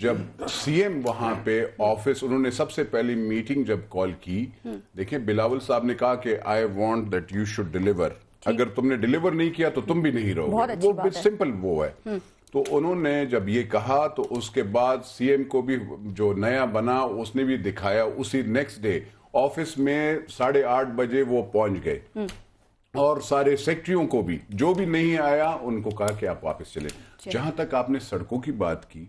جب C M وہاں پہ آفس انہوں نے سب سے پہلی میٹنگ جب کال کی, دیکھیں بلاول صاحب نے کہا کہ I want that you should deliver, اگر تم نے ڈیلیور نہیں کیا تو تم بھی نہیں رہو گے, وہ سمپل وہ ہے. تو انہوں نے جب یہ کہا تو اس کے بعد سی ایم کو بھی جو نیا بنا اس نے بھی دکھایا, اسی نیکسٹ ڈے آفس میں 8:30 بجے وہ پہنچ گئے, اور سارے سیکٹریوں کو بھی جو بھی نہیں آیا ان کو کہا کہ آپ واپس چلیں. جہاں تک آپ نے سڑکوں کی بات کی,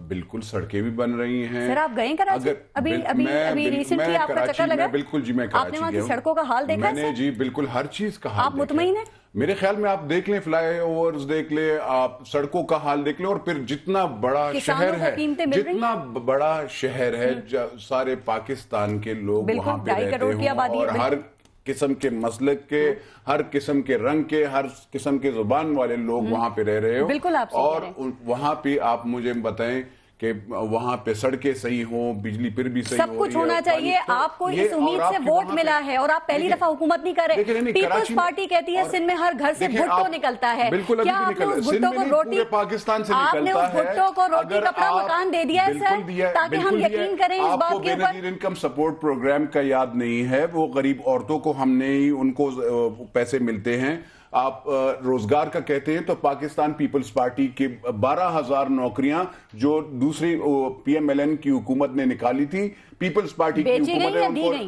بالکل سڑکیں بھی بن رہی ہیں. سر آپ گئے کراچی ابھی ریسنٹلی آپ کا چکر لگا؟ بالکل جی, میں کراچی آپ نے وہاں کی سڑکوں کا حال دیکھا ہے؟ میں نے جی بالکل ہر چیز کا حال. آپ مطمئن ہیں؟ میرے خیال میں آپ دیکھ لیں, فلائی اوورز دیکھ لیں, آپ سڑکوں کا حال دیکھ لیں, اور پھر جتنا بڑا شہر ہے, جتنا بڑا شہر ہے, سارے پاکستان کے لوگ وہاں پہ رہتے ہوں, اور ہر قسم کے مسلک کے, ہر قسم کے رنگ کے, ہر قسم کے زبان والے لوگ وہاں پہ رہ رہے ہو, اور وہاں پہ آپ مجھے بتائیں کہ وہاں پہ سڑکیں صحیح ہوں, بجلی پھر بھی صحیح ہو, سب کچھ ہونا چاہیے. آپ کو اس امید سے ووٹ ملا ہے اور آپ پہلی دفعہ حکومت نہیں کر رہے. پیپلز پارٹی کہتی ہے سندھ میں ہر گھر سے بھٹو نکلتا ہے. کیا آپ نے اس بھٹو کو روٹی, پاکستان سے آپ نے اس بھٹو کو روٹی کپڑا مکان دے دیا ہے سر, تاکہ ہم یقین کریں اس بات کے اوپر؟ آپ کو انکم سپورٹ پروگرام کا یاد نہیں ہے, وہ غریب عورتوں کو ہم نے ہی ان کو پیسے ملتے ہیں. آپ روزگار کا کہتے ہیں تو پاکستان پیپلز پارٹی کی 12,000 نوکریاں جو دوسری پی ایم ایل این کی حکومت نے نکالی تھی, پیپلز پارٹی کی حکومت نے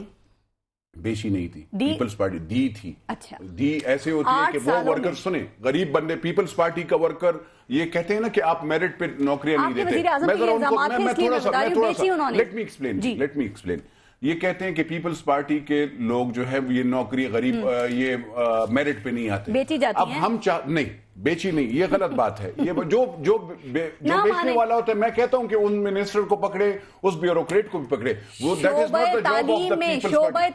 بیچی نہیں تھی, پیپلز پارٹی دی تھی. دی ایسے ہوتی ہے کہ وہ ورکر, سنیں غریب بندے, پیپلز پارٹی کا ورکر یہ کہتے ہیں نا کہ آپ میرٹ پہ نوکریاں نہیں دیتے. میں ذرا ان کو, میں تھوڑا سا لیٹ می ایکسپلین. یہ کہتے ہیں کہ پیپلز پارٹی کے لوگ جو ہے یہ نوکری غریب یہ میرٹ پہ نہیں آتے, بیچی جاتی ہیں. اب ہم نہیں بیچی نہیں, یہ غلط بات ہے. یہ جو بیچنے والا ہوتا ہے, میں کہتا ہوں کہ ان منسٹر کو پکڑے, اس بیوروکریٹ کو بھی پکڑے. وہ شعبہ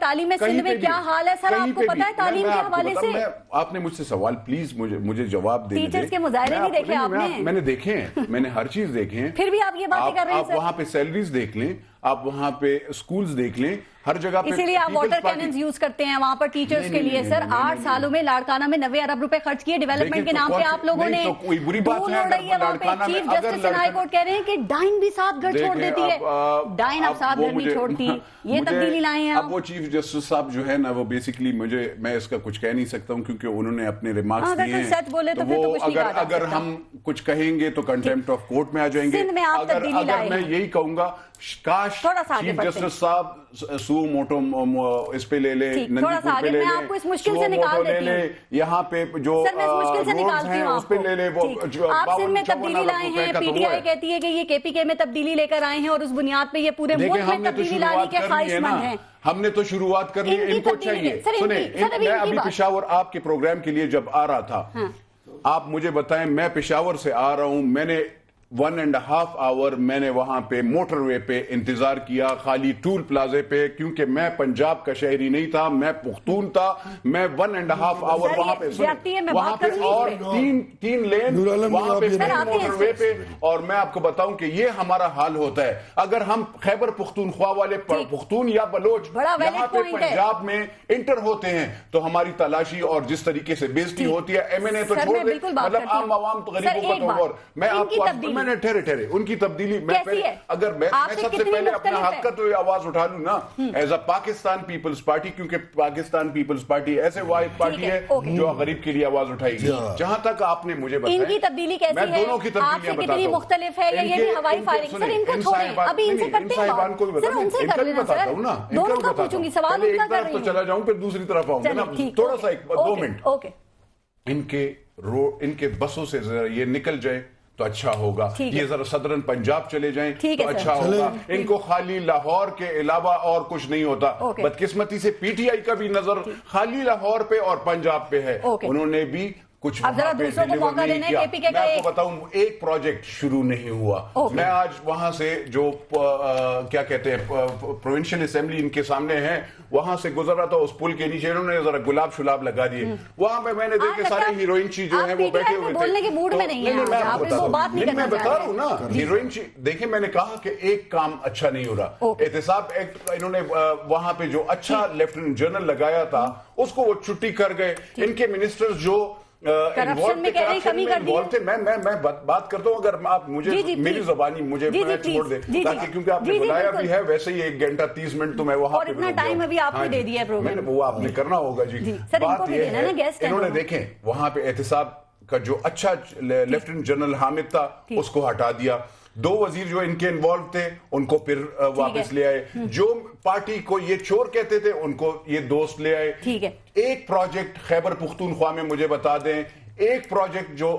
تعلیم میں سندھ میں کیا حال ہے سر, آپ کو پتا ہے تعلیم کے حوالے سے؟ آپ نے مجھ سے سوال پلیز مجھے جواب دیں. ٹیچرز کے مظاہرے نہیں دیکھے آپ نے؟ میں نے دیکھے ہیں, میں نے ہر چیز دیکھے ہیں. پھر بھی آپ یہ باتیں کر رہے ہیں سر. آپ وہاں پہ سیلریز دیکھ لیں, آپ وہاں پہ اسکولز دیکھ لیں, ہر جگہ پہ. اسی لیے آپ واٹر کیننز یوز کرتے ہیں وہاں پر ٹیچرز کے لیے. سر 8 سالوں میں لاڑکانہ میں 90 ارب روپے خرچ کیے ڈیولپمنٹ کے نام پہ آپ لوگوں نے. کوئی بری بات ہے لاڑکانہ میں, چیف جسٹس ہائی کورٹ کہہ رہے ہیں کہ ڈائن بھی ساتھ گھر چھوڑ دیتی ہے. ڈائن اب ساتھ گھر نہیں چھوڑتی, یہ تبدیلی لائے ہیں. اب وہ چیف جسٹس صاحب جو ہے نا, وہ بیسیکلی میں اس کا کچھ کہہ نہیں سکتا ہوں کیونکہ انہوں نے اپنے ریمارکس دیے ہیں. سچ بولے تو وہ اگر ہم کچھ کہیں گے تو کنٹیمپٹ آف کورٹ میں آ جائیں گے. اگر میں یہی کہوں گا کاش چیف جسٹس صاحب سو موٹو اس پہ لے لے, نندی پور پہ لے لے, یہاں پہ جو روڈز ہیں اس پہ لے لے. وہ آپ سندھ میں تبدیلی لائے ہیں, پی ٹی آئی کہتی ہے کہ یہ کے پی کے میں تبدیلی لے کر آئے ہیں, اور اس بنیاد پہ یہ پورے ملک میں تبدیلی لانے کے خواہش مند ہیں. ہم نے تو شروعات کر لی, ان کو چاہیے. سنیں, میں ابھی پشاور آپ کے پروگرام کے لیے جب آ رہا تھا, آپ مجھے بتائیں, میں پشاور سے آ رہا ہوں, میں نے 1.5 آور میں نے وہاں پہ موٹر وے پہ انتظار کیا, خالی ٹول پلازے پہ, کیونکہ میں پنجاب کا شہری نہیں تھا, میں پختون تھا. میں 1.5 آور وہاں پہ, وہاں پہ اور 3 لین وہاں پہ موٹر وے پہ. اور میں آپ کو بتاؤں کہ یہ ہمارا حال ہوتا ہے اگر ہم خیبر پختونخوا والے پختون یا بلوچ یہاں پہ پنجاب میں انٹر ہوتے ہیں تو ہماری تلاشی اور جس طریقے سے بےزتی ہوتی ہے. ایم این اے تو چھوڑ دے, مطلب عام عوام تو غریبوں کا تو. اور میں آپ کو میں نے ٹھہرے ان کی تبدیلی, اگر میں سب سے پہلے اپنا حق کا تو آواز اٹھا لوں نا ایز اے پاکستان پیپلز پارٹی, کیونکہ پاکستان پیپلز پارٹی ایسے واحد پارٹی ہے جو غریب کے لیے آواز اٹھائے گی. جہاں تک آپ نے مجھے بتایا ان کی تبدیلی کیسی ہے, میں دونوں کی تبدیلیاں بتاتا ہوں. مختلف ہے یا یہ بھی ہوائی فائرنگ؟ سر ان کو چھوڑیں, ابھی ان سے کرتے ہیں بات, سر ان سے کر لینا سر, دونوں کا پوچھوں گی سوال, ان کا کر رہی ہوں. چلا جاؤں پھر دوسری طرف آؤں گا نا, تھوڑا سا 2 منٹ. ان کے بسوں سے یہ نکل جائے تو اچھا ہوگا, یہ ذرا صدرن پنجاب چلے جائیں تو اچھا ہوگا. ان کو خالی لاہور کے علاوہ اور کچھ نہیں ہوتا. بدقسمتی سے پی ٹی آئی کا بھی نظر خالی لاہور پہ اور پنجاب پہ ہے, انہوں نے بھی کچھ وہاں پہ ڈیلیور نہیں کیا. میں آپ کو بتاؤں ایک پروجیکٹ شروع نہیں ہوا. میں آج وہاں سے جو کیا کہتے ہیں پروونشل اسمبلی ان کے سامنے ہے, وہاں سے گزر رہا تھا, اس پل کے نیچے انہوں نے ذرا گلاب شلاب لگا دیے. وہاں پہ میں نے دیکھے سارے ہیروئن چی جو ہیں وہ بیٹھے ہوئے تھے. میں بتا رہا ہوں نا, ہیروئن چی دیکھیں, میں نے کہا کہ ایک کام اچھا نہیں ہو رہا. احتساب ایکٹ انہوں نے وہاں پہ جو اچھا لیفٹیننٹ جنرل لگایا تھا اس کو وہ چھٹی کر گئے. ان کے منسٹر جو کرپشن میں کہہ رہے ہیں کمی کر دی ہے. میں بات کرتا ہوں, اگر آپ مجھے میری زبانی مجھے چھوڑ دیں, تاکہ کیونکہ آپ نے بلایا بھی ہے, ویسے ہی 1 گھنٹہ 30 منٹ تو میں وہاں اور اتنا ٹائم ابھی آپ نے دے دیا ہے پروگرام, وہ آپ نے کرنا ہوگا. جی بات یہ ہے انہوں نے دیکھیں وہاں پہ احتساب کا جو اچھا لیفٹیننٹ جنرل حامد تھا اس کو ہٹا دیا, 2 وزیر جو ان کے انوالو تھے ان کو پھر واپس لے آئے, جو پارٹی کو یہ چور کہتے تھے ان کو یہ دوست لے آئے. ٹھیک ہے, ایک پروجیکٹ خیبر پختونخوا میں مجھے بتا دیں, ایک پروجیکٹ جو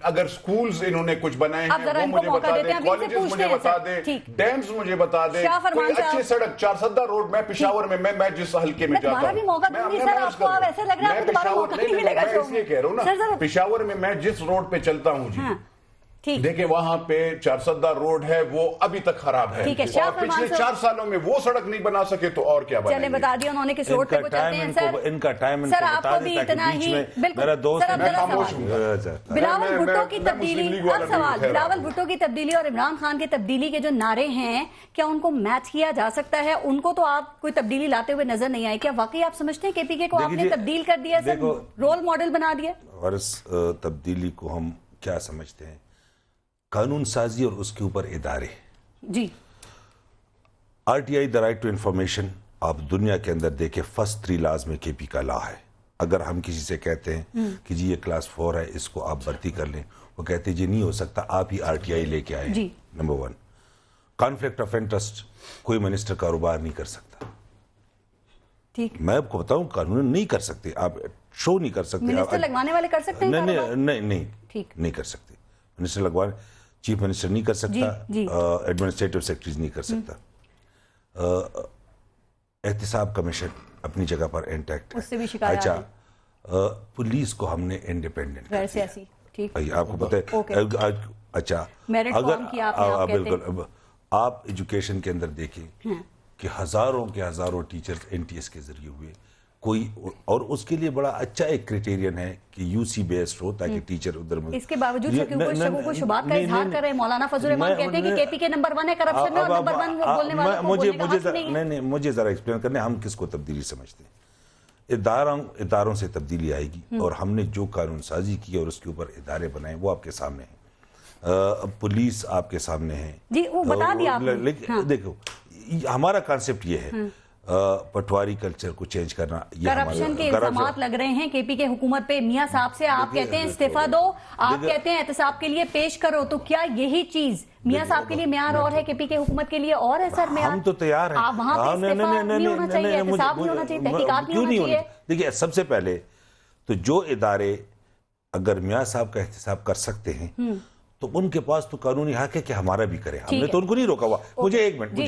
اگر سکولز انہوں نے کچھ بنائے ہیں وہ مجھے بتا دیں, کالجز مجھے بتا دیں, ڈیمز مجھے بتا دیں, کوئی اچھی سڑک 4 روڈ. میں پشاور میں جس حلقے میں جاتا ہوں, میں اس لیے کہہ رہا ہوں نا, پشاور میں جس روڈ پہ چلتا ہوں جی, دیکھیں وہاں پہ 4 روڈ ہے وہ ابھی تک خراب ہے, اور پچھلے 4 سالوں میں وہ سڑک نہیں بنا سکے تو اور کیا بنائیں گے. چلیں بتا دیا انہوں نے کس روڈ پہ چلتے ہیں سر, ان کا ٹائم سر آپ کو بھی اتنا ہی. میرا دوست بلاول بھٹو کی تبدیلی, اب سوال بلاول بھٹو کی تبدیلی اور عمران خان کی تبدیلی کے جو نعرے ہیں کیا ان کو میچ کیا جا سکتا ہے؟ ان کو تو آپ کوئی تبدیلی لاتے ہوئے نظر نہیں آئے, کیا واقعی آپ سمجھتے ہیں KPK کو آپ نے تبدیل کر دیا سر, رول ماڈل بنا دیا؟ اور اس تبدیلی کو ہم کیا سمجھتے ہیں؟ قانون سازی اور اس کے اوپر ادارے. جی RTI دا رائٹ ٹو انفارمیشن آپ دنیا کے اندر دیکھیں فرسٹ 3 لاز میں KP کا لا ہے. اگر ہم کسی سے کہتے ہیں کہ جی یہ کلاس 4 ہے اس کو آپ بھرتی کر لیں, وہ کہتے ہیں جی نہیں ہو سکتا, آپ ہی RTI لے کے آئے. نمبر 1 کانفلکٹ آف انٹرسٹ, کوئی منسٹر کاروبار نہیں کر سکتا. ٹھیک, میں آپ کو بتاؤں قانون نہیں کر سکتے, آپ شو نہیں کر سکتے. منسٹر لگوانے والے کر سکتے ہیں؟ نہیں نہیں کر سکتے. منسٹر لگوانے, چیف منسٹر نہیں کر سکتا, ایڈمنسٹریٹو سیکرٹریز نہیں کر سکتا. احتساب کمیشن اپنی جگہ پر انٹیکٹ ہے. اچھا پولیس کو ہم نے انڈیپینڈنٹ غیر سیاسی, ٹھیک, آپ کو پتہ ہے. اچھا اگر بالکل آپ ایجوکیشن کے اندر دیکھیں کہ ہزاروں ٹیچر NTS کے ذریعے ہوئے, کوئی, اور اس کے لیے بڑا اچھا ایک کرائٹیرین ہے کہ UC بیسڈ ہو تاکہ ٹیچر ادھر میں. اس کے باوجود شکوک و شبہات کا اظہار کر رہے ہیں مولانا فضل الرحمان, کہتے ہیں کہ KPK نمبر 1 ہے کرپشن میں, اور نمبر 1 بولنے والوں کو بولنے کا حق نہیں ہے. نہیں, مجھے ذرا ایکسپلین کرنے, ہم کس کو تبدیلی سمجھتے ہیں؟ اداروں سے تبدیلی آئے گی, اور ہم نے جو قانون سازی کی اور اس کے اوپر ادارے بنائے وہ آپ کے سامنے ہیں, پولیس آپ کے سامنے ہے. جی وہ بتا دیا آپ نے. دیکھو ہمارا کانسیپٹ یہ ہے پٹواری کلچر کو چینج کرنا. کرپشن کے الزامات لگ رہے ہیں KPK حکومت پہ میاں صاحب سے, آپ کہتے ہیں استعفیٰ دو, آپ کہتے ہیں احتساب کے لیے پیش کرو, تو کیا یہی چیز میاں صاحب کے لیے معیار اور ہے, KPK حکومت کے لیے اور ہے سر معیار؟ ہم تو تیار ہیں. آپ وہاں پہ استعفیٰ نہیں ہونا چاہیے, احتساب نہیں ہونا چاہیے, تحقیقات نہیں ہونا چاہیے. دیکھیے سب سے پہلے تو جو ادارے اگر میاں صاحب کا احتساب کر سکتے ہیں تو ان کے پاس تو قانونی حق ہے کہ ہمارا بھی کریں. ہم نے تو ان کو نہیں روکا ہوا. مجھے ایک منٹ,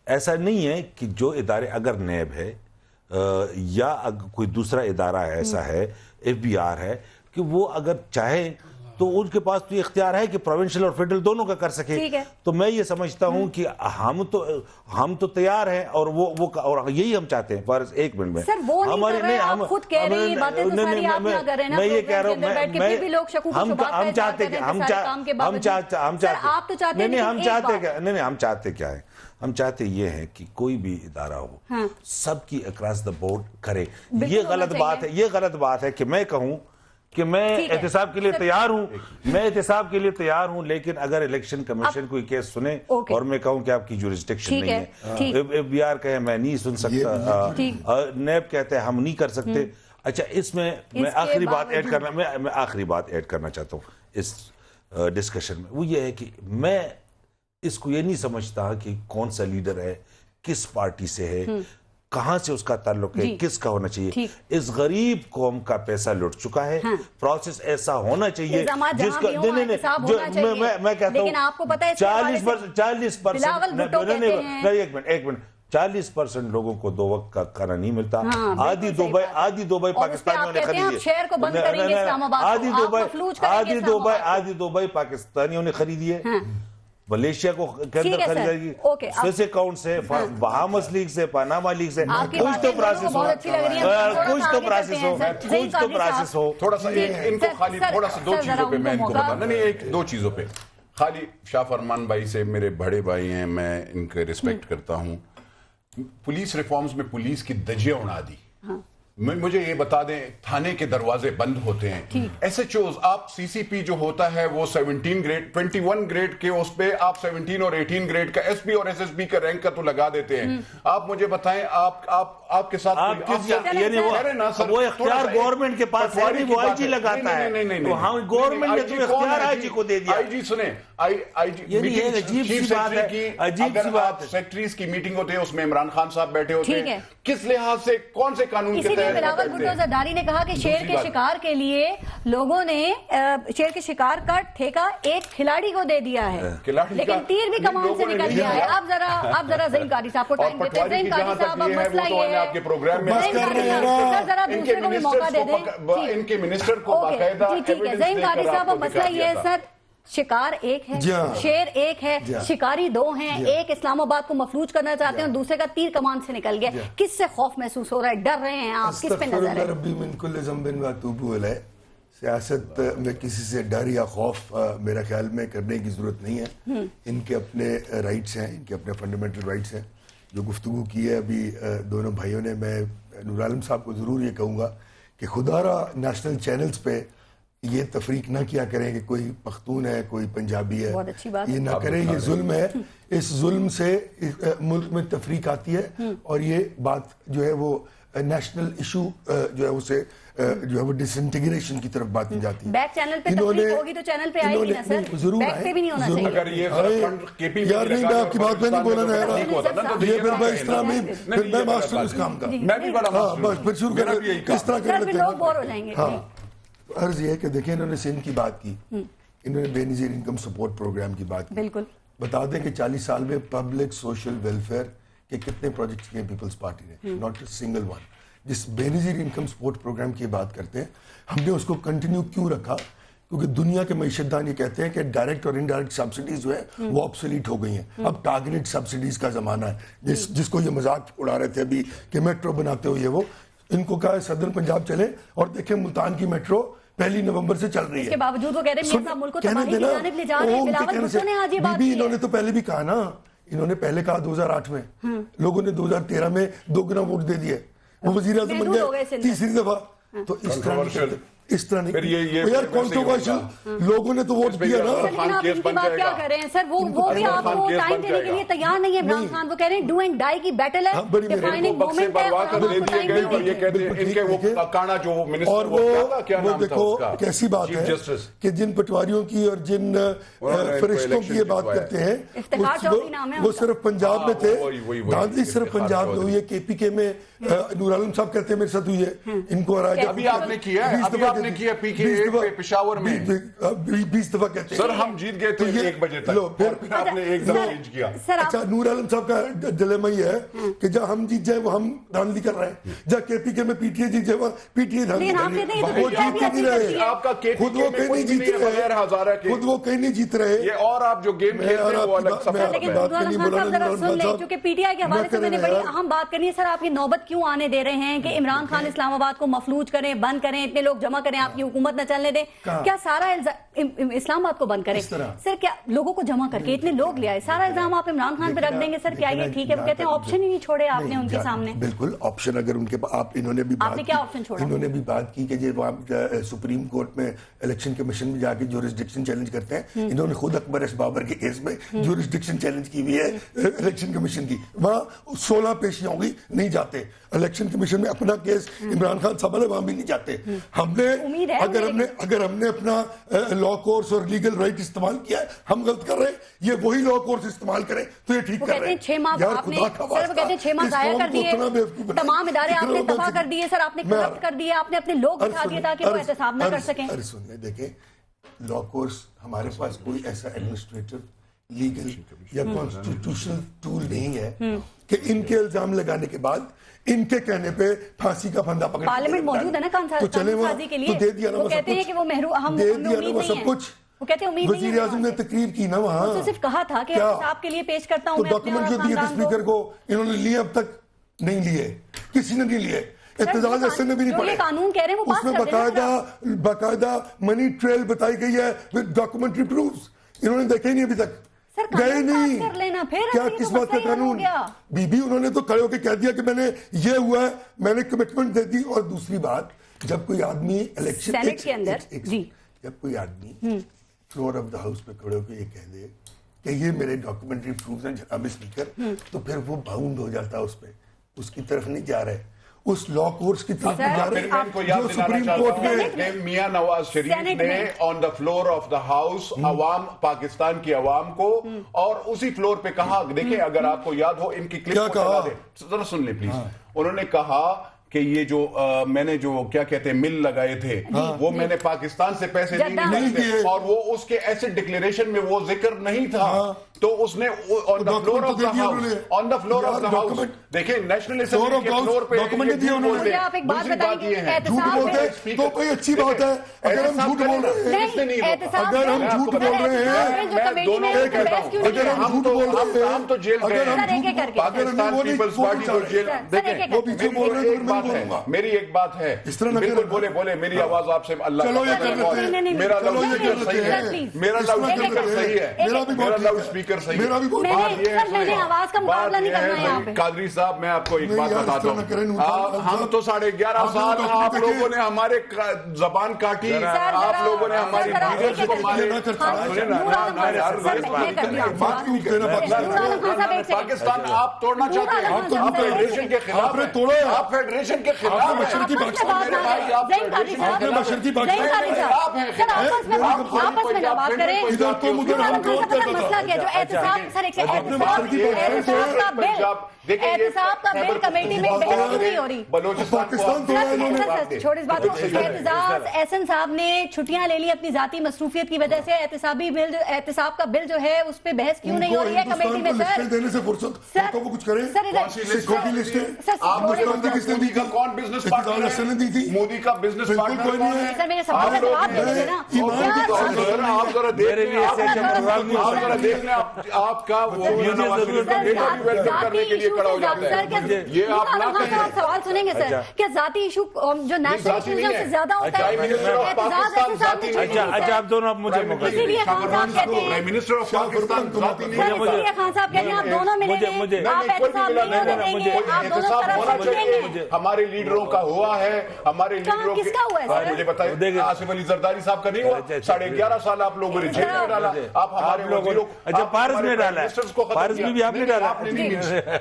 ایسا نہیں ہے کہ جو ادارے اگر نیب ہے یا کوئی دوسرا ادارہ ایسا ہے, FBR ہے, کہ وہ اگر چاہے تو ان کے پاس تو یہ اختیار ہے کہ پروونشل اور فیڈرل دونوں کا کر سکے. تو میں یہ سمجھتا ہوں کہ ہم تو تیار ہیں, اور وہ اور یہی ہم چاہتے ہیں. فارس ایک منٹ میں سر وہ نہیں کر رہے, آپ خود کہہ رہے ہیں باتیں تو ساری آپ نہ کر رہے ہیں. میں یہ کہہ رہا ہوں, بھی لوگ شکوک و شبہات کا اظہار کر رہے ہیں سارے کام کے باوجود. آپ تو چاہتے ہیں, نہیں ہم چاہتے کیا ہے, ہم چاہتے یہ ہیں کہ کوئی بھی ادارہ ہو سب کی اکراس دا بورڈ کرے. یہ غلط بات ہے کہ میں کہوں کہ میں احتساب کے لیے تیار ہوں, لیکن اگر الیکشن کمیشن کوئی کیس سنے اور میں کہوں کہ آپ کی جورسڈکشن نہیں ہے, FBR کہے میں نہیں سن سکتا, نیب کہتے ہیں ہم نہیں کر سکتے. اچھا اس میں آخری بات ایڈ کرنا چاہتا ہوں اس ڈسکشن میں, وہ یہ ہے کہ میں اس کو یہ نہیں سمجھتا کہ کون سا لیڈر ہے, کس پارٹی سے ہے, کہاں سے اس کا تعلق ہے, کس کا ہونا چاہیے. اس غریب قوم کا پیسہ لٹ چکا ہے. پروسیس ایسا ہونا چاہیے جس کا میں کہتا ہوں 40% لوگوں کو 2 وقت کا کھانا نہیں ملتا. آدھی دبئی پاکستانیوں نے خریدی ہے, دبئی پاکستانیوں نے خریدی ہے. ملیشیا کو کے اندر خریداری کی, سوئس اکاؤنٹ سے, بہامس لیگ سے, پاناما لیگ سے, کچھ تو پروسیس ہو. تھوڑا سا ان کو خالی تھوڑا سا 2 چیزوں پہ میں ان کو بتانا نہیں, 2 چیزوں پہ خالی. شاہ فرمان بھائی سے میرے بڑے بھائی ہیں, میں ان کے ریسپیکٹ کرتا ہوں. پولیس ریفارمز میں پولیس کی دھجیاں اڑا دی, مجھے یہ بتا دیں تھانے کے دروازے بند ہوتے ہیں ایس ایچ اوز آپ سی سی پی جو ہوتا ہے وہ 17 گریڈ 21 گریڈ کے اس پہ آپ 17 اور 18 گریڈ کا ایس پی اور ایس ایس بی کا رینک کا تو لگا دیتے ہیں آپ مجھے بتائیں آپ کے ساتھ وہ اختیار گورنمنٹ کے پاس ہے وہ آئی جی لگاتا ہے گورنمنٹ نے جو اختیار آئی جی کو دے دیا آئی جی سنیں سیکٹریز کی میٹنگ ہوتے ہیں اس میں عمران خان صاحب بیٹھے ہوتے ہیں کس لحاظ سے کون سے قانون کے تحت بلاول بھٹو زرداری نے کہا کہ شیر کے شکار کے لیے لوگوں نے شیر کے شکار کا ٹھیکہ ایک کھلاڑی کو دے دیا ہے لیکن تیر بھی کمان سے نکل گیا ہے آپ ذرا زعیم قاضی صاحب کو ٹائم دیتے ہیں زعیم قاضی صاحب اب مسئلہ یہ ہے ذرا دوسرے کو بھی موقع دے دیں ان کے منسٹر کو باقاعدہ ٹھیک ہے زعیم قاضی صاحب اب مسئلہ یہ ہے سر شکار ایک ہے شیر ایک ہے شکاری دو ہیں ایک اسلام آباد کو مفلوج کرنا چاہتے ہیں اور دوسرے کا تیر کمان سے نکل گیا کس سے خوف محسوس ہو رہا ہے ڈر رہے ہیں آپ کس پہ نظر ہے سیاست میں کسی سے ڈر یا خوف میرا خیال میں کرنے کی ضرورت نہیں ہے ان کے اپنے رائٹس ہیں ان کے اپنے فنڈامنٹل رائٹس ہیں جو گفتگو کی ہے ابھی دونوں بھائیوں نے میں نور عالم صاحب کو ضرور یہ کہوں گا کہ خدا را نیشنل چینلز پہ یہ تفریق نہ کیا کریں کہ کوئی پختون ہے کوئی پنجابی ہے یہ نہ کریں یہ ظلم ہے اس ظلم سے ملک میں تفریق آتی ہے اور یہ بات جو ہے وہ نیشنل ایشو جو ہے اسے جو ہے وہ ڈس انٹیگریشن کی طرف بات کی جاتی ہے بیک چینل پہ تفریق ہوگی تو چینل پہ آئے گی نا سر ضرور بیک پہ بھی نہیں ہونا چاہیے یار نہیں میں آپ کی بات میں نہیں بولا نا یہ پھر میں اس طرح میں پھر میں ماسٹر اس کام کا میں بھی بڑا بس پھر شروع کریں اس طرح کر لیتے لوگ بور ہو جائیں گے عرض یہ ہے کہ دیکھیں انہوں نے سندھ کی بات کی انہوں نے بے نظیر انکم سپورٹ پروگرام کی بات کی بالکل بتا دیں کہ 40 سال میں پبلک سوشل ویلفیئر کے کتنے پروجیکٹس کیے پیپلز پارٹی نے ناٹ اے سنگل ون جس بے نظیر انکم سپورٹ پروگرام کی بات کرتے ہیں ہم نے اس کو کنٹینیو کیوں رکھا کیونکہ دنیا کے معیشت دان یہ کہتے ہیں کہ ڈائریکٹ اور انڈائریکٹ سبسڈیز جو ہے وہ آبسولیٹ ہو گئی ہیں اب ٹارگیٹڈ سبسڈیز کا زمانہ ہے جس کو یہ مذاق اڑا رہے تھے ابھی کہ میٹرو بناتے ہوئے وہ ان کو کہا ہے صدر پنجاب چلے اور دیکھیں ملتان کی میٹرو 1 نومبر سے چل رہی ہے اس کے باوجود وہ کہہ رہے ہیں میرا ملک کو تباہی کی جانب لے جا رہے ہیں بلاول بھٹو نے آج یہ بات کی ہے انہوں نے تو پہلے بھی کہا نا انہوں نے پہلے کہا 2008 میں لوگوں نے 2013 میں 2 گنا ووٹ دے دیے وہ وزیر اعظم بن گئے تیسری دفعہ تو اس طرح نہیں یار کنٹروورشل لوگوں نے تو ووٹ دیا نا آپ ان کی بات کیا کر رہے ہیں سر وہ بھی آپ کو ٹائم دینے کے لیے تیار نہیں ہے عمران خان وہ کہہ رہے ہیں ڈو اینڈ ڈائی کی بیٹل ہے ڈیفائننگ مومنٹ ہے اور وہ دیکھو کیسی بات ہے کہ جن پٹواریوں کی اور جن فرشتوں کی یہ بات کرتے ہیں وہ صرف پنجاب میں تھے دھاندلی صرف پنجاب میں ہوئی ہے کے پی کے میں نور عالم صاحب کہتے ہیں میرے ساتھ ہوئی ہے ان کو ابھی آپ نے کیا ہے آپ نے کیا پی کے پشاور میں 20 دفعہ کہتے ہیں سر ہم جیت گئے تھے 1 بجے تک پھر آپ نے ایک دفعہ چینج کیا اچھا نور عالم صاحب کا ڈیلیما یہ ہے کہ جب ہم جیت جائے وہ ہم دھاندلی کر رہے ہیں جب کے پی کے میں پی ٹی اے جیت جائے وہ پی ٹی اے دھاندلی کر رہی ہے وہ جیت ہی نہیں رہے آپ کا خود وہ کہیں نہیں جیت رہے خود وہ کہیں نہیں جیت رہے یہ اور آپ جو گیم کھیلتے ہیں وہ الگ سفر چونکہ پی ٹی آئی کے حوالے سے میں نے بڑی اہم بات کرنی ہے سر آپ یہ نوبت کیوں آنے دے رہے ہیں کہ عمران خان اسلام آباد کو مفلوج کریں بند کریں اتنے لوگ جمع کریں آپ کی حکومت نہ چلنے دیں کیا سارا اسلام آباد کو بند کریں سر کیا لوگوں کو جمع کر کے اتنے لوگ لے آئے سارا الزام آپ عمران خان پہ رکھ دیں گے سر کیا یہ ٹھیک ہے وہ کہتے ہیں آپشن ہی نہیں چھوڑے آپ نے ان کے سامنے بالکل آپشن اگر ان کے انہوں نے بھی انہوں نے بھی بات کی کہ جب آپ سپریم کورٹ میں الیکشن کمیشن میں جا کے جورسڈکشن چیلنج کرتے ہیں انہوں نے خود اکبر ایس بابر کے کیس میں جورسڈکشن چیلنج کی ہوئی ہے الیکشن کمیشن کی وہاں 16 پیشیاں ہوگی نہیں جاتے الیکشن کمیشن میں اپنا کیس عمران خان صاحب وہاں بھی نہیں جاتے ہم نے اگر ہم نے اپنا لا کورس اور لیگل رائٹ استعمال کیا ہے ہم غلط کر رہے ہیں یہ وہی لا کورس استعمال کریں تو یہ ٹھیک کر رہے ہیں 6 ماہ آپ نے سر وہ کہتے ہیں 6 ماہ ضائع کر دیے تمام ادارے آپ نے تباہ کر دیے سر آپ نے کرپٹ کر دیے آپ نے اپنے لوگ اٹھا دیے تاکہ وہ احتساب نہ کر سکیں سنیں دیکھیں لا کورس ہمارے پاس کوئی ایسا ایڈمنسٹریٹو لیگل یا کانسٹیٹیوشنل ٹول نہیں ہے کہ ان کے الزام لگانے کے بعد ان کے کہنے پہ پھانسی کا پھندا پکڑ پارلیمنٹ موجود ہے نا قانون سازی کے لیے تو دے دیا نا وہ کہتے ہیں کہ وہ محروم دے دیا نا وہ سب کچھ وہ کہتے ہیں امید نہیں ہے وزیر اعظم نے تقریر کی نا وہاں تو صرف کہا تھا کہ احتساب کے لیے پیش کرتا ہوں تو ڈاکومنٹ جو دیے تھے اسپیکر کو انہوں نے لیے اب تک نہیں لیے کسی نے نہیں لیے احتجاج ایسے نے بھی نہیں پڑھے قانون کہہ رہے ہیں وہ اس میں باقاعدہ منی ٹریل بتائی گئی ہے ود ڈاکومنٹری پروفز انہوں نے دیکھے ہی نہیں ابھی تک گئے نہیں. کر لینا پھر کیا کس بات کا قانون؟ بی انہوں نے تو کھڑے ہو کے کہہ دیا کہ میں نے یہ ہوا ہے, میں نے کمٹمنٹ دے دی. اور دوسری بات, جب کوئی آدمی الیکشن سینٹ کے اندر جب کوئی آدمی فلور آف دا ہاؤس پہ کھڑے ہو کے یہ کہہ دے کہ یہ میرے ڈاکومنٹری پروفز ہیں جناب اسپیکر, تو پھر وہ باؤنڈ ہو جاتا ہے اس پہ, اس کی طرف نہیں جا رہے, اس لا کورس کی طرف جا رہے ہیں جو سپریم کورٹ میں. میاں نواز شریف نے on the floor of the house عوام, پاکستان کی عوام کو, اور اسی فلور پہ کہا, دیکھیں اگر آپ کو یاد ہو ان کی کلپ کو چلا دیں, ذرا سن لیں پلیز. انہوں نے کہا کہ یہ جو میں نے جو کیا کہتے ہیں مل لگائے تھے وہ میں نے پاکستان سے پیسے نہیں دیے, اور وہ اس کے ایسٹ ڈکلیریشن میں وہ ذکر نہیں تھا, تو اس نے on the floor of the house, on the floor of the house, دیکھیں نیشنل اسمبلی کے فلور پہ ڈاکومنٹ دیا انہوں نے. دوسری بات یہ ہے جھوٹ بولتے تو کوئی اچھی بات ہے, اگر ہم جھوٹ بول رہے ہیں, اگر ہم جھوٹ بول رہے ہیں, میں دونوں کو کہتا ہوں, اگر ہم جھوٹ بول رہے ہیں, ہم تو جیل گئے ہیں, پاکستان پیپلز پارٹی کو جیل, دیکھیں وہ پیچھے بول رہے ہیں, میری ایک بات ہے, بالکل بولے بولے, میری آواز آپ سے اللہ میرا لاؤڈ اسپیکر صحیح ہے, میرا لاؤڈ اسپیکر صحیح ہے, میرا لاؤڈ اسپیکر صحیح ہے. قادری صاحب میں آپ کو ایک بات بتاتا ہوں, ہم تو 11.5 سال آپ لوگوں نے ہمارے زبان کاٹی, آپ لوگوں نے ہماری لیڈرز کو مارے. پاکستان آپ توڑنا چاہتے ہیں, آپ فیڈریشن کے خلاف ہیں, آپ فیڈریشن کے خلاف ہیں. مشرقی احتساب کا بل کمیٹی میں بحث نہیں ہو رہی. چھوڑ اس بات کو, اعتزاز احسن صاحب نے چھٹیاں لے لی اپنی ذاتی مصروفیت کی وجہ سے, احتساب کا بل جو ہے اس پہ بحث کیوں نہیں ہو رہی ہے کمیٹی میں؟ سر دینے سے فرصت تو وہ کچھ کریں. سکھوں کی لسٹ ہے, کس نے دی تھی؟ کون بزنس پارٹنر نے دی تھی؟ مودی کا بزنس بالکل کوئی نہیں ہے. سر میرے سوال کا جواب دے دیں نا. آپ ذرا دیکھ لیں, آپ کا ویلکم کرنے کے لیے کھڑا ہو جاتا ہے. یہ آپ نہ کہیں, سوال سنیں گے سر, کیا ذاتی ایشو جو نیشنل ایشو سے زیادہ ہوتا ہے؟ اچھا آپ دونوں, اب مجھے اسی لیے خان صاحب کہتے ہیں, منسٹر آف پاکستان ذاتی نہیں اسی لیے خان صاحب کہتے ہیں آپ دونوں ملیں گے, آپ احتساب نہیں ہونے دیں گے, آپ دونوں طرف سے ملیں گے. ہمارے لیڈروں کا ہوا ہے, ہمارے لیڈروں کس کا ہوا ہے سر؟ مجھے بتائیے, آصف علی زرداری صاحب کا نہیں ہوا؟ 11.5 سال آپ لوگوں نے جیل میں ڈالا, آپ ہمارے لوگوں, اچھا پارس نے ڈالا ہے, پارس میں بھی آپ نے ڈالا.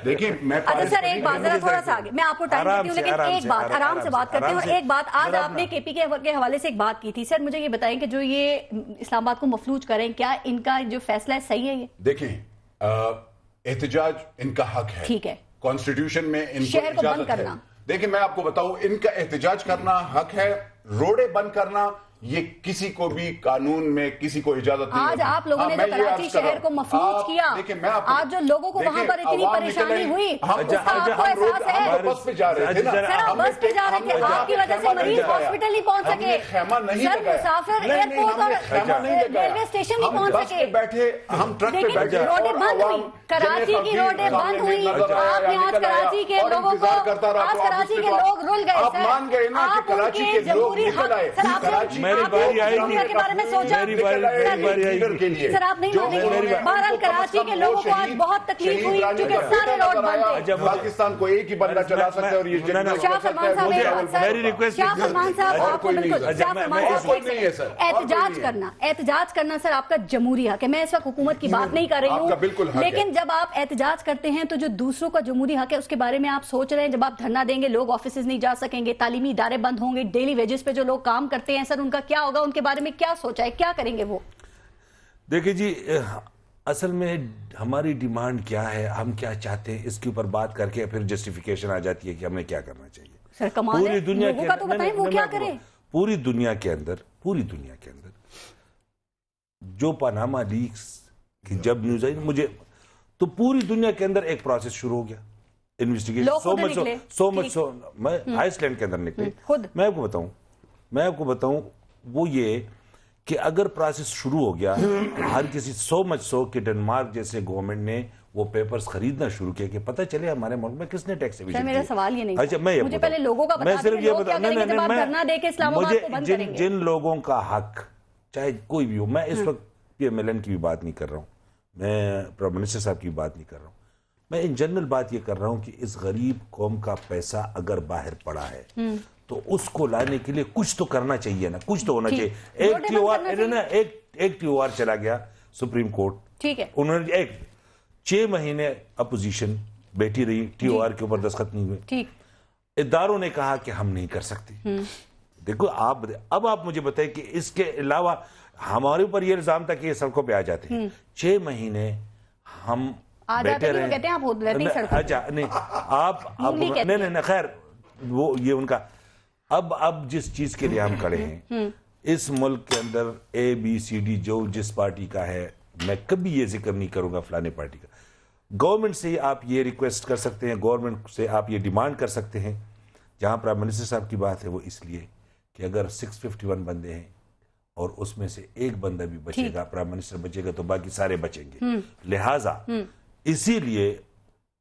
دیکھیں میں اچھا سر ایک بات ذرا تھوڑا سا آگے, میں آپ کو ٹائم دیتی ہوں, لیکن ایک بات آرام سے بات کرتے ہیں. اور ایک بات, آج آپ نے کے پی کے حوالے سے ایک بات کی تھی, سر مجھے یہ بتائیں کہ جو یہ اسلام آباد کو مفلوج کریں, کیا ان کا جو فیصلہ ہے صحیح ہے؟ یہ دیکھیں احتجاج ان کا حق ہے, ٹھیک ہے, کانسٹیٹیوشن میں ان شہر کو بند کرنا, دیکھیں میں آپ کو بتاؤں, ان کا احتجاج کرنا حق ہے, روڈیں بند کرنا یہ کسی کو بھی قانون میں کسی کو اجازت نہیں. آج آپ لوگوں نے جو کراچی شہر کو مفلوج کیا, آج جو لوگوں کو وہاں پر اتنی پریشانی ہوئی, آپ کو احساس ہے؟ بس پہ جا رہے تھے نا, سر آپ بس پہ جا رہے تھے, آپ کی وجہ سے مریض ہاسپٹل نہیں پہنچ سکے, سر مسافر ایئرپورٹ اور ریلوے اسٹیشن نہیں پہنچ سکے, بیٹھے ہم ٹرک پہ بیٹھے, روڈیں بند ہوئی, کراچی کی روڈیں بند ہوئی. آپ نے آج کراچی کے لوگوں کو, آج کراچی کے لوگ رل گئے, آپ مان گئے نا کہ کراچی کے لوگ نکل آئے. سر آپ نے کے بارے میں سوچا, سر آپ نہیں مانیں گے. بہرحال کراچی کے لوگوں کو آج بہت تکلیف ہوئی کیونکہ سارے روڈ بند تھے. پاکستان کو ایک ہی بندہ چلا سکتا ہے اور یہ شاہ فرمان صاحب آپ کو بالکل, شاہ فرمان صاحب احتجاج کرنا سر آپ کا جمہوری حق ہے. میں اس وقت حکومت کی بات نہیں کر رہی ہوں, لیکن جب آپ احتجاج کرتے ہیں تو جو دوسروں کا جمہوری حق ہے اس کے بارے میں آپ سوچ رہے ہیں. جب آپ دھرنا دیں گے, لوگ آفیسز نہیں جا سکیں گے, تعلیمی ادارے بند ہوں گے, ڈیلی ویجز پہ جو لوگ کام کرتے ہیں سر ان کا کیا ہوگا, ان کے بارے میں کیا سوچا ہے, کیا کریں گے وہ؟ دیکھیں جی, اصل میں ہماری ڈیمانڈ کیا ہے, ہم کیا چاہتے ہیں, اس کے اوپر بات کر کے پھر جسٹیفیکیشن آ جاتی ہے کہ ہمیں کیا کرنا چاہیے. سر کمال ہے, لوگوں کا تو بتائیں وہ کیا کریں. پوری دنیا کے اندر جو پاناما لیکس کی جب نیوز آئی مجھے, تو پوری دنیا کے اندر ایک پروسیس شروع ہو گیا, انویسٹیگیشن سو مچ میں آئس لینڈ کے اندر نکلے. میں آپ کو بتاؤں وہ یہ کہ اگر پروسیس شروع ہو گیا, ہر کسی سو کہ ڈنمارک جیسے گورنمنٹ نے وہ پیپرز خریدنا شروع کیا کہ پتہ چلے ہمارے ملک میں کس نے ٹیکس ایویژن کیا. میرا سوال یہ نہیں, اچھا مجھے پہلے لوگوں کا بتا دیں, لوگ کیا کریں گے جب آپ دھرنا دے کے اسلام آباد کو بند کریں گے. جن لوگوں کا حق چاہے کوئی بھی ہو, میں اس وقت پی ایم ایل این کی بھی بات نہیں کر رہا ہوں, میں پرائم منسٹر صاحب کی بات نہیں کر رہا ہوں, میں ان جنرل بات یہ کر رہا ہوں کہ اس غریب قوم کا پیسہ اگر باہر پڑا ہے تو اس کو لانے کے لیے کچھ تو کرنا چاہیے نا, کچھ تو ہونا چاہیے. ایک ٹی او آر چلا گیا سپریم کورٹ, ٹھیک ہے, انہوں نے 6 مہینے اپوزیشن بیٹھی رہی, ٹی او آر کے اوپر دستخط نہیں ہوئے. ٹھیک, اداروں نے کہا کہ ہم نہیں کر سکتے. دیکھو اب آپ مجھے بتائیں کہ اس کے علاوہ ہمارے اوپر یہ الزام تھا کہ یہ سڑکوں پہ آ جاتے ہیں. 6 مہینے ہم بیٹھے رہے. کہتے ہیں آپ لیتے ہیں سڑکوں. اچھا نہیں, آپ نہیں خیر وہ یہ ان کا. اب جس چیز کے لیے ہم کھڑے ہیں اس ملک کے اندر ABCD جو جس پارٹی کا ہے, میں کبھی یہ ذکر نہیں کروں گا فلانے پارٹی کا. گورنمنٹ سے آپ یہ ریکویسٹ کر سکتے ہیں, گورنمنٹ سے آپ یہ ڈیمانڈ کر سکتے ہیں. جہاں پرائم منسٹر صاحب کی بات ہے وہ اس لیے کہ اگر 651 بندے ہیں اور اس میں سے ایک بندہ بھی بچے گا, پرائم منسٹر بچے گا, تو باقی سارے بچیں گے. لہٰذا اسی لیے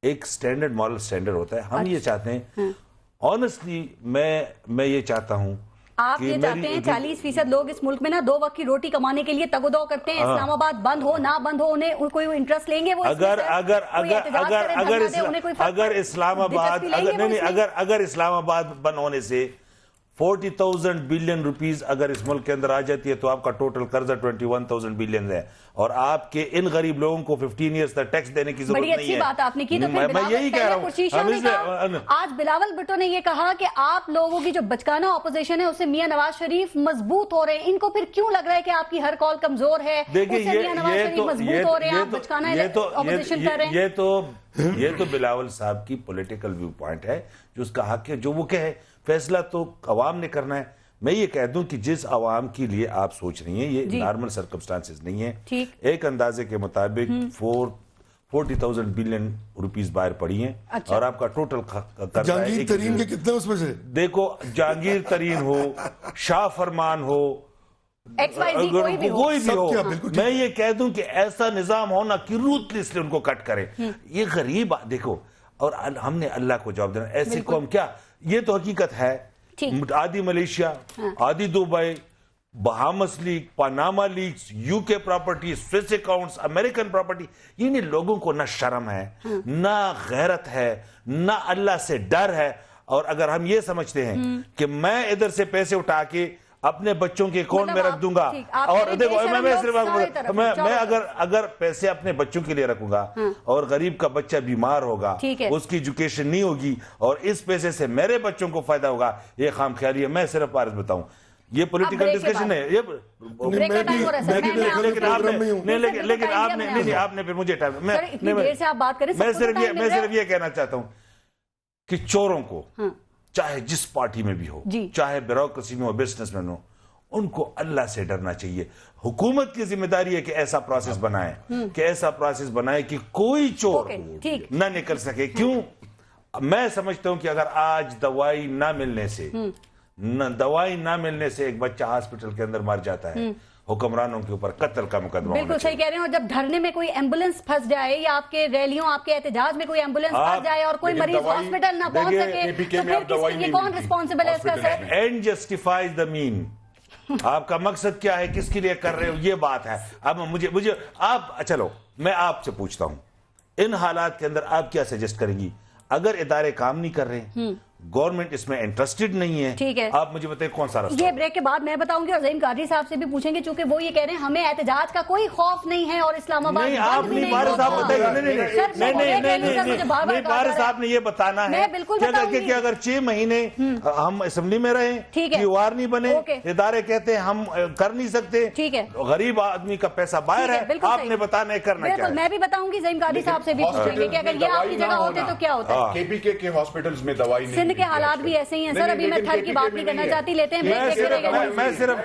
ایک سٹینڈرڈ, مارل سٹینڈرڈ ہوتا ہے. ہم یہ چاہتے ہیں آنیسٹلی, میں یہ چاہتا ہوں, آپ یہ چاہتے ہیں 40% لوگ اس ملک میں نا 2 وقت کی روٹی کمانے کے لیے تگ و دو کرتے ہیں. اسلام آباد بند ہو نہ بند ہو, انہیں کوئی انٹرسٹ لیں گے وہ؟ اگر اسلام آباد بند ہونے سے 40,000 بلین روپیز اگر اس ملک کے اندر آ جاتی ہے تو آپ کا ٹوٹل قرضہ 21,000 بلین ہے, اور آپ کے ان غریب لوگوں کو 15 ایئرز تک ٹیکس دینے کی ضرورت نہیں ہے. بڑی اچھی بات آپ نے کی. تو میں یہی کہہ رہا ہوں. آج بلاول بھٹو نے یہ کہا کہ آپ لوگوں کی جو بچکانہ اپوزیشن ہے اس سے میاں نواز شریف مضبوط ہو رہے ہیں. ان کو پھر کیوں لگ رہا ہے کہ آپ کی ہر کال کمزور ہے, میاں نواز شریف مضبوط ہو رہے ہیں, آپ بچکانہ اپوزیشن کر رہے ہیں؟ یہ تو بلاول صاحب کی پولیٹیکل ویو پوائنٹ ہے, جو اس کا حق ہے, جو وہ کہے. فیصلہ تو عوام نے کرنا ہے. میں یہ کہہ دوں کہ جس عوام کے لیے آپ سوچ رہی ہیں یہ نارمل سرکمسٹانسز نہیں ہیں. ایک اندازے کے مطابق 40,000 بلین روپیز باہر پڑی ہیں, اور آپ کا ٹوٹل جہانگیر ترین کے کتنے اس میں سے؟ دیکھو, جہانگیر ترین ہو, شاہ فرمان ہو, کوئی بھی ہو, میں یہ کہہ دوں کہ ایسا نظام ہونا کہ روتلیسلی ان کو کٹ کرے. یہ غریب دیکھو, اور ہم نے اللہ کو جواب دینا. ایسی قوم کیا, یہ تو حقیقت ہے. آدھی ملیشیا, آدھی Dubai, Bahamas leak, Panama leaks, UK property, Swiss accounts, American property. یہ لوگوں کو نہ شرم ہے, نہ غیرت ہے, نہ اللہ سے ڈر ہے. اور اگر ہم یہ سمجھتے ہیں کہ میں ادھر سے پیسے اٹھا کے اپنے بچوں کے اکاؤنٹ میں رکھ دوں گا, اور دیکھو میں اگر پیسے اپنے بچوں کے لیے رکھوں گا اور غریب کا بچہ بیمار ہوگا, اس کی ایجوکیشن نہیں ہوگی, اور اس پیسے سے میرے بچوں کو فائدہ ہوگا, یہ خام خیالی ہے. میں صرف عارض بتاؤں, یہ پولیٹیکل ڈسکشن ہے. لیکن آپ نے پھر مجھے میں صرف یہ کہنا چاہتا ہوں کہ چوروں کو چاہے جس پارٹی میں بھی ہو, چاہے بیوروکریسی میں ہو, بزنس مین ہو, ان کو اللہ سے ڈرنا چاہیے. حکومت کی ذمہ داری ہے کہ ایسا پروسیس بنائے کہ کوئی چور نہ نکل سکے. کیوں؟ میں سمجھتا ہوں کہ اگر آج دوائی نہ ملنے سے ایک بچہ ہاسپٹل کے اندر مر جاتا ہے, حکمرانوں کے اوپر قتل کا مقدمہ. بالکل صحیح کہہ رہے ہیں. اور جب دھرنے میں کوئی ایمبولینس پھنس جائے, یا آپ کے ریلیوں, آپ کے احتجاج میں کوئی ایمبولینس پھنس جائے اور کوئی مریض ہاسپٹل نہ پہنچ سکے, تو پھر یہ کون رسپانسبل ہے اس کا؟ سر, اینڈ جسٹیفائز دا مین. آپ کا مقصد کیا ہے, کس کے لیے کر رہے ہو, یہ بات ہے. اب مجھے آپ, چلو میں آپ سے پوچھتا ہوں, ان حالات کے اندر آپ کیا سجیسٹ کریں گی؟ اگر ادارے کام نہیں کر رہے ہیں, گورنمنٹ اس میں انٹرسٹڈ نہیں ہے, ٹھیک ہے, آپ مجھے بتائیں کون سا راستہ؟ یہ بریک کے بعد میں بتاؤں گی, اور زعیم قادری صاحب سے بھی پوچھیں گے, چونکہ وہ یہ کہہ رہے ہیں ہمیں احتجاج کا کوئی خوف نہیں ہے, اور اسلام آباد نہیں. آپ نہیں, بارش صاحب صاحب نے یہ بتانا ہے کہ اگر 6 مہینے ہم اسمبلی میں رہیں, کیوار نہیں بنے, ادارے کہتے ہیں ہم کر نہیں سکتے, غریب آدمی کا پیسہ باہر ہے, آپ نے بتانا ہے کرنا کیا ہے. میں بھی بتاؤں گی, زعیم قادری صاحب سے بھی پوچھیں گے کہ اگر یہ آپ کی جگہ ہوتے تو کیا ہوتا ہے. KPK کے ہاسپٹلز میں دوائی نہیں, سندھ کے حالات بھی ایسے ہی ہیں. سر, ابھی میں تھر کی بات نہیں کرنا چاہتی, لیتے ہیں میں صرف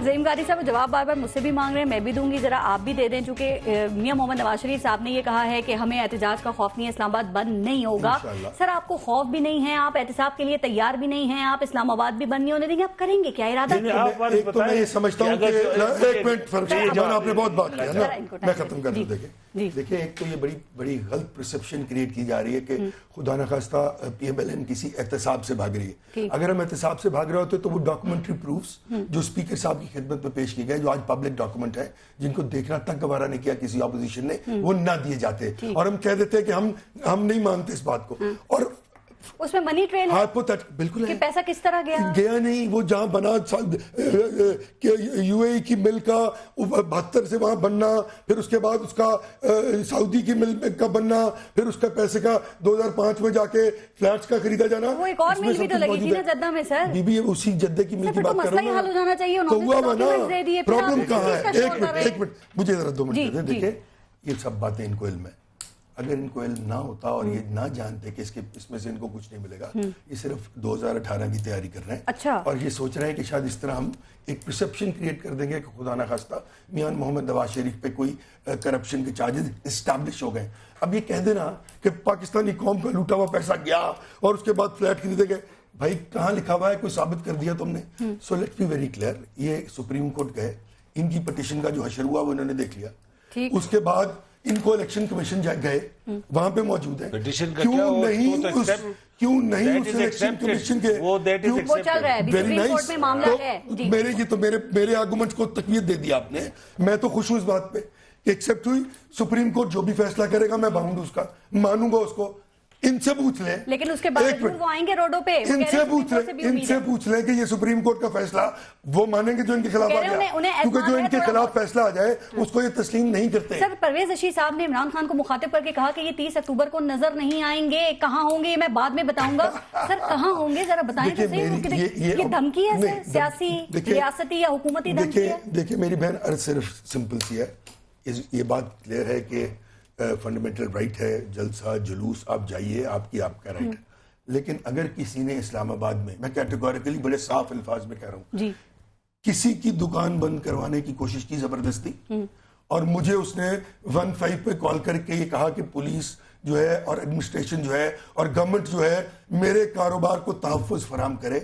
زعیم قاری صاحب جواب بار بار مجھ سے بھی مانگ رہے ہیں, میں بھی دوں گی, ذرا آپ بھی دے دیں, چونکہ میاں محمد نواز شریف صاحب نے یہ کہا ہے کہ ہمیں احتجاج کا خوف نہیں ہے, اسلام آباد بند نہیں ہوگا. سر آپ کو خوف بھی نہیں ہے, آپ احتساب کے لیے تیار بھی نہیں ہیں, آپ اسلام آباد بھی بند نہیں ہونے دیں گے, آپ کریں گے کیا ارادہ؟ ایک تو میں یہ سمجھتا ہوں کہ ایک منٹ فرزان آپ نے بہت بات کیا نا, میں ختم کر دوں. دیکھیں ایک تو یہ بڑی غلط پرسپشن کریٹ کی جا رہی ہے کہ خدا نخواستہ پی ایم ایل این کسی احتساب سے بھاگ رہی ہے. اگر ہم احتساب سے بھاگ رہے ہوتے تو وہ ڈاکومنٹری پروفز جو اسپیکر صاحب کی خدمت میں پیش کیے گئے, جو آج پبلک ڈاکومنٹ ہے, جن کو دیکھنا تک گوارا نہیں کیا کسی اپوزیشن نے, وہ نہ دیے جاتے اور ہم کہہ دیتے کہ ہم نہیں مانتے اس بات کو. اور اس میں منی ٹریل ہے بالکل کہ پیسہ کس طرح گیا نہیں, وہ جہاں بنا یو اے ای کی مل کا 72 سے وہاں بننا, پھر اس کے بعد اس کا سعودی کی مل کا بننا, پھر اس کا پیسے کا 2005 میں جا کے فلیٹس کا خریدا جانا. وہ ایک اور مل بھی تو لگی تھی نا جدہ میں سر, بی بی اسی جدہ کی مل کی بات کر رہا ہوں. تو ہوا نا, پرابلم کہاں ہے؟ ایک منٹ مجھے ذرا 2 منٹ دیں. دیکھیں یہ سب باتیں ان کو علم ہے, اگر ان کو علم نہ ہوتا اور یہ نہ جانتے کہ اس میں سے ان کو کچھ نہیں ملے گا, یہ صرف 2018 کی تیاری کر رہے ہیں. اچھا. اور یہ سوچ رہے ہیں کہ شاید اس طرح ہم ایک پرسپشن کریٹ کر دیں گے کہ خدا نخواستہ میاں محمد نواز شریف پہ کوئی کرپشن کے چارجز اسٹیبلش ہو گئے. اب یہ کہہ دینا کہ پاکستانی قوم کا لوٹا ہوا پیسہ گیا اور اس کے بعد فلیٹ خریدے گئے, بھائی کہاں لکھا ہوا ہے, کوئی ثابت کر دیا تم نے؟ So let's be very clear, یہ سپریم کورٹ گئے, ان کی پٹیشن کا جو حشر ہوا وہ انہوں نے دیکھ لیا. اس کے بعد ان کو الیکشن کمیشن گئے, وہاں پہ موجود ہیں. کیوں نہیں اس الیکشن کمیشن کے وہ چل رہا ہے سپریم کورٹ میں معاملہ ہے. میرے آرگومنٹ کو تقویت دے دی آپ نے, میں تو خوش ہوں اس بات پہ کہ ایکسپٹ ہوئی سپریم کورٹ جو بھی فیصلہ کرے گا میں باؤنڈ اس کا مانوں گا اس کو. ان سے پوچھ لیں, لیکن اس کے بعد وہ آئیں گے روڈوں پہ, ان سے پوچھ لیں کہ یہ سپریم کورٹ کا فیصلہ وہ مانیں گے جو ان کے خلاف آ گیا, کیونکہ جو ان کے خلاف فیصلہ آ جائے اس کو یہ تسلیم نہیں کرتے. سر پرویز رشید صاحب نے عمران خان کو مخاطب کر کے کہا کہ یہ 30 اکتوبر کو نظر نہیں آئیں گے, کہاں ہوں گے میں بعد میں بتاؤں گا. سر کہاں ہوں گے ذرا بتائیں تو صحیح, یہ دھمکی ہے سر, سیاسی ریاستی یا حکومتی دھمکی ہے؟ دیکھیں میری بہن, عرض صرف سمپل سی ہے, یہ بات کلیئر ہے کہ فنڈامنٹل رائٹ ہے, جلسہ جلوس آپ جائیے, آپ کا رائٹ ہے. لیکن اگر کسی نے اسلام آباد میں کیٹیگوریکلی بڑے صاف الفاظ میں کہہ رہا ہوں, کسی کی دکان بند کروانے کی کوشش کی زبردستی, اور مجھے اس نے 15 پہ کال کر کے یہ کہا کہ پولیس جو ہے اور ایڈمنسٹریشن جو ہے اور گورنمنٹ جو ہے میرے کاروبار کو تحفظ فراہم کرے.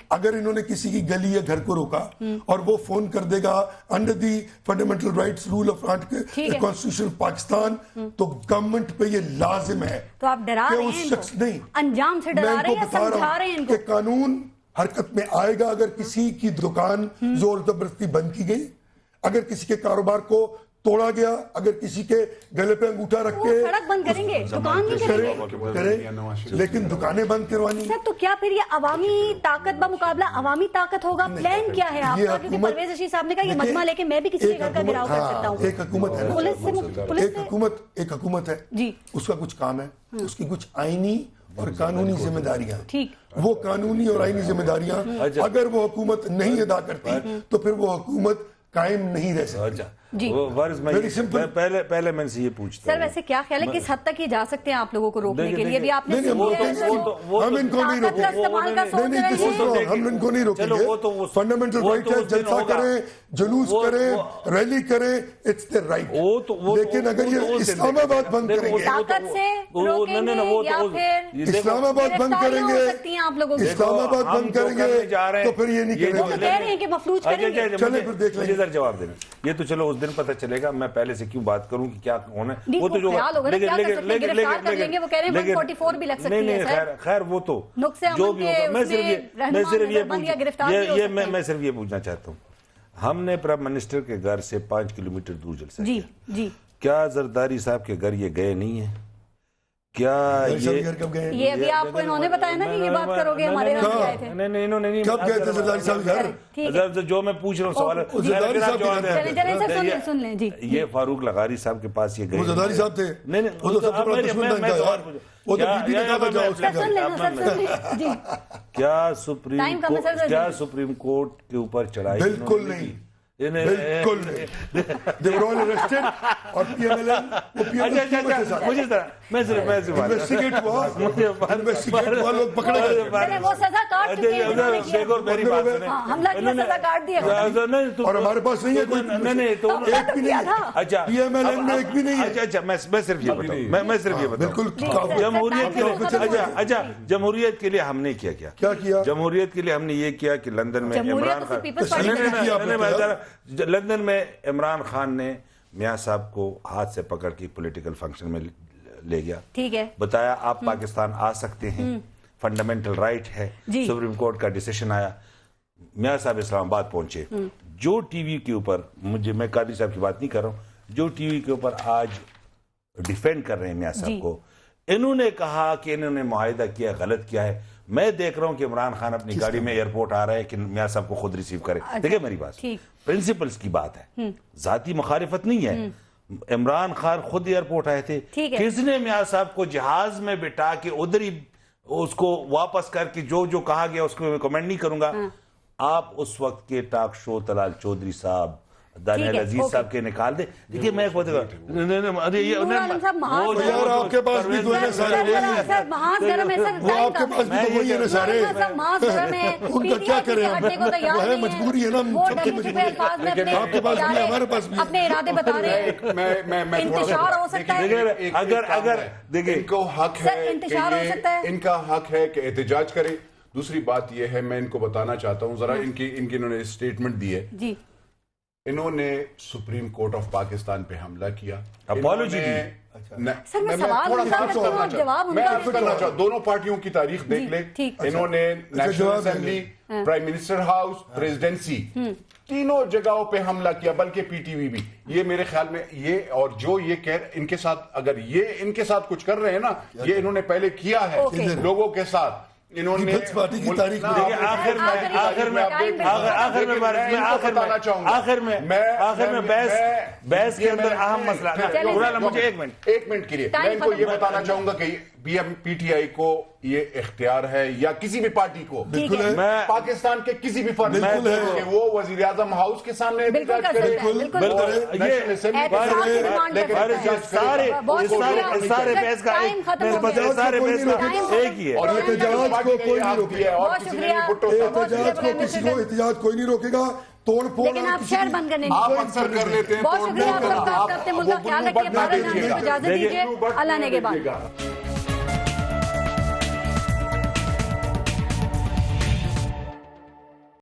اگر انہوں نے کسی کی گلی یا گھر کو روکا اور وہ فون کر دے گا under the fundamental rights rule of constitution of Pakistan, تو گورنمنٹ پہ یہ لازم ہے. تو آپ ڈرا رہے ہیں اس شخص نہیں, انجام سے ڈرا رہے ہیں یا سمجھا رہے ہیں کہ قانون حرکت میں آئے گا اگر کسی کی دکان زور زبردستی بند کی گئی, اگر کسی کے کاروبار کو توڑا گیا, اگر کسی کے گلے پہ انگوٹھا رکھ کے سڑک بند کریں گے, دکان نہیں کریں, لیکن دکانیں بند کروانی. سر تو کیا پھر یہ عوامی طاقت بمقابلہ عوامی طاقت ہوگا؟ پلان کیا ہے آپ کا؟ کیونکہ پرویز رشید صاحب نے کہا یہ مجمع لے کے میں بھی کسی کے گھر کا گھراؤ کر سکتا ہوں. ایک حکومت ہے, اس کا کچھ کام ہے, اس کی کچھ آئینی اور قانونی ذمہ داریاں, وہ قانونی اور آئینی ذمہ داریاں اگر وہ حکومت نہیں ادا کرتی تو پھر وہ حکومت قائم نہیں رہ سکتی. پہلے میں سے یہ پوچھتا سر ویسے کیا خیال ہے کس حد تک یہ جا سکتے ہیں آپ لوگوں کو روکنے کے لیے؟ بھی آپ نے ہم ان کو نہیں روکیں گے, ہم ان کو نہیں روکیں گے. فنڈامنٹل رائٹ ہے, جلسہ کریں, جلوس کریں, ریلی کریں, اٹس دیئر رائٹ. لیکن اگر یہ اسلام آباد بند کریں گے, اسلام آباد بند کریں گے, اسلام آباد بند کریں گے تو پھر یہ نہیں کریں گے. چلے پھر دیکھ لیں, جواب دینا. یہ تو چلو اس دن پتہ چلے گا, میں پہلے سے کیوں بات کروں کہ کیا ہونا ہے, وہ تو جو خیر وہ تو جو بھی ہوگا. میں صرف یہ پوچھنا چاہتا ہوں, ہم نے پرائم منسٹر کے گھر سے 5 کلومیٹر دور جلسہ کیا, کیا زرداری صاحب کے گھر یہ گئے نہیں ہیں؟ کیا یہ ابھی آپ کو انہوں نے بتایا نا کہ یہ بات کرو گے, ہمارے گھر آئے تھے. نہیں, کب گئے تھے زرداری صاحب گھر؟ جو میں پوچھ رہا ہوں سوال سن لیں. جی, یہ فاروق لغاری صاحب کے پاس یہ گئے, وہ زرداری صاحب تھے, نہیں وہ تو سب سے بڑا دشمن بن گیا یار, وہ تو بی بی نے کہا تھا جاؤ اس کے گھر. کیا سپریم کورٹ کے اوپر چڑھائی؟ بالکل نہیں, بالکل they were all arrested اور PMLN وہ اچھا مجھے میں صرف انویسٹیگیٹ ہوا لوگ پکڑے گئے وہ سزا کاٹ چکے ہیں دیکھو میری بات حملہ کیا سزا کاٹ دیا اور ہمارے پاس نہیں ہے کوئی ایک بھی نہیں ہے اچھا PMLN میں ایک بھی نہیں ہے اچھا میں صرف یہ بتاؤں میں صرف یہ بتاؤں بالکل جمہوریت کے لیے اچھا جمہوریت کے لیے ہم نے کیا جمہوریت کے لیے ہم نے یہ کیا کہ لندن میں عمران خان لندن میں عمران خان نے میاں صاحب کو ہاتھ سے پکڑ کے پولیٹیکل فنکشن میں لے گیا ٹھیک ہے بتایا آپ پاکستان آ سکتے ہیں فنڈامنٹل رائٹ ہے سپریم کورٹ کا ڈیسیشن آیا میاں صاحب اسلام آباد پہنچے جو ٹی وی کے اوپر میں قادری صاحب کی بات نہیں کر رہا ہوں جو ٹی وی کے اوپر آج ڈیفینڈ کر رہے ہیں میاں صاحب کو انہوں نے کہا کہ انہوں نے معاہدہ کیا غلط کیا ہے میں دیکھ رہا ہوں کہ عمران خان اپنی گاڑی میں ایئرپورٹ آ رہا ہے کہ میاں صاحب کو خود ریسیو کرے دیکھیں میری بات پرنسپلز کی بات ہے ذاتی مخالفت نہیں ہے عمران خان خود ایئرپورٹ آئے تھے کس نے میاں صاحب کو جہاز میں بٹھا کے ادھر ہی اس کو واپس کر کے جو کہا گیا اس کو میں کمنٹ نہیں کروں گا آپ اس وقت کے ٹاک شو طلال چودھری صاحب دانیال عزیز صاحب کے نکال دے دیکھیں میں ایک بات آپ کے پاس بھی دو ہیں سارے وہ آپ کے پاس بھی تو وہی ہیں سارے ان کا کیا کریں وہ ہے مجبوری ہے نا آپ کے پاس بھی ہمارے پاس بھی اپنے ارادے بتا رہے ہیں انتشار ہو سکتا ہے اگر دیکھیں ان کو حق ہے ان کا حق ہے کہ احتجاج کرے دوسری بات یہ ہے میں ان کو بتانا چاہتا ہوں ذرا ان کی انہوں نے اسٹیٹمنٹ دی ہے انہوں نے سپریم کورٹ آف پاکستان پہ حملہ کیا اپالوجی دونوں پارٹیوں کی تاریخ دیکھ لیں انہوں نے national assembly prime minister house presidency تینوں جگہوں پہ حملہ کیا بلکہ پی ٹی وی بھی یہ میرے خیال میں یہ اور جو یہ ان کے ساتھ اگر یہ ان کے ساتھ کچھ کر رہے ہیں نا یہ انہوں نے پہلے کیا ہے لوگوں کے ساتھ انہوں نے پارٹی کی تاریخ آخر میں بحث کے اندر اہم مسئلہ مجھے ایک منٹ کے لیے میں ان کو یہ بتانا چاہوں گا کہ پی ٹی آئی کو یہ اختیار ہے یا کسی بھی پارٹی کو پاکستان کے کسی بھی فرد کہ وہ وزیر اعظم ہاؤس کے سامنے احتجاج کوئی نہیں روکے گا توڑ پھوڑ آپ شہر بند کرنے کر لیتے ہیں بہت شکریہ آپ کا خیال رکھیے اللہ نے کے بعد